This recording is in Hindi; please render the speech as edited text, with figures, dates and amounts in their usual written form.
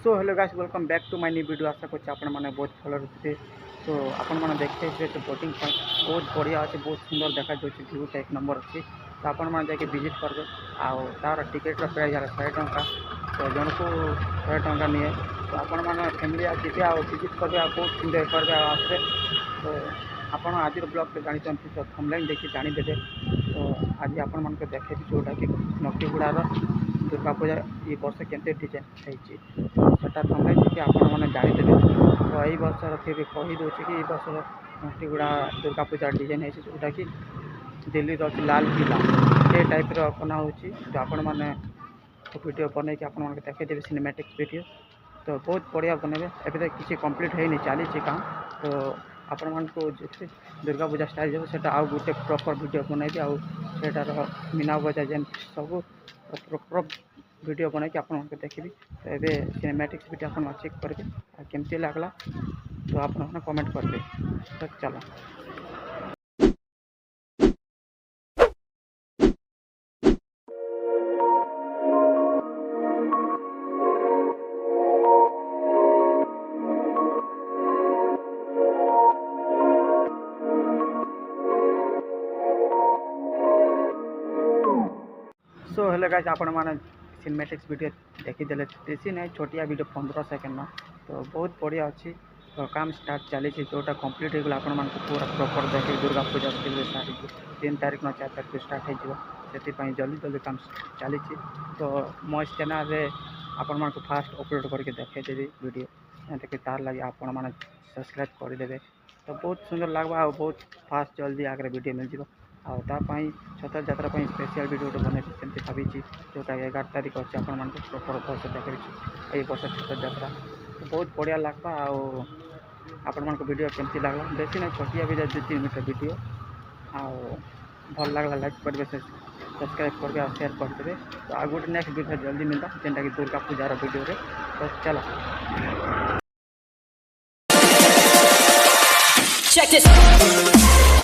So hello guys welcome back to my new video. आशा कर आपण मैंने बहुत भल रही। तो आपण मैंने देखते तो बोटिंग पॉइंट बहुत बढ़िया अच्छे, बहुत सुंदर देखा जाऊँगी, भ्यूटा एक नंबर अच्छी। तो आपण मैंने जाके विजिट करेंगे। आर टिकेट प्राइस है 100 टंका। तो जन को 100 टंका निए। तो आपण मैंने फैमिली जी विजिट करेंगे, बहुत एंजय करेंगे आसते। तो आपण आज ब्लॉग से जानते तो थंबनेल देखिए जानीदे। तो आज आपण मानक देखे जोटा कि नटीगुड़ार दुर्गा पूजा ये वर्ष केमती डिजाइन होती सेटा थंबनेल देखिए आपण मैंने जानीदे। तो यही वर्षर फिर कहीदे कि वर्ष नटीगुड़ा दुर्गा पूजा डिजाइन होती जोटा कि दिल्ली लाल किला ये टाइप बना हो। तो आपण मैंने वीडियो बन कि आप देखीदेवी सिनेमैटिक वीडियो। तो बहुत बढ़िया बनेबे। एबे किसी कंप्लीट है नहीं, चली काम। तो आपण मानको जिते दुर्गा पूजा स्टार्ट हो सेटा आउ गोटे प्रॉपर वीडियो बनैबी। आटार मीना बजार जेन सब प्रॉपर वीडियो बन कि आप देखी। तो ये सिनेमैटिक्स वीडियो आप चेक करेंगे केमती लगला। तो आप कमेंट करेंगे। तो चलो सो हेलो गाइस आपण मैंने सिनेमैटिक्स वीडियो देखीदे। बेसी नहीं, छोटिया वीडियो 15 सेकेंड ना। तो बहुत बढ़िया अच्छी। तो काम स्टार्ट चली जोटा कंप्लीट होगा आपण मानक पूरा प्रॉपर देखे। दुर्गा पूजा सारी 3 तारीख ना 4 तारीख स्टार्ट हो जल्दी जल्दी काम चली। तो मो चैनल आपण मानक फास्ट अपलोड करके देखेदेवी वीडियो जैसे तार लगे आपण मैंने सब्सक्राइब करदे। तो बहुत सुंदर लगवा और बहुत फास्ट जल्दी आगे वीडियो मिल जाए। आपाई छतर यात्रा स्पेशल वीडियो गोटे बनैबी सेमती भावी जोटा 11 तारीख अच्छे आप प्रॉपर वर्ष देखी ये वर्ष छतर यात्रा। तो बहुत बढ़िया लगवा। आपण मान वीडियो केमती लगला बेसी नहीं, छोटिया वीडियो 2-3 मिनट वीडियो। भल लगला लाइक करेंगे, सब्सक्राइब करके और शेयर करदे। तो आ गोटे नेक्स्ट वीडियो जल्दी मिलता जेनटा कि दुर्गा पूजार वीडियो रे। तो चलो Check this.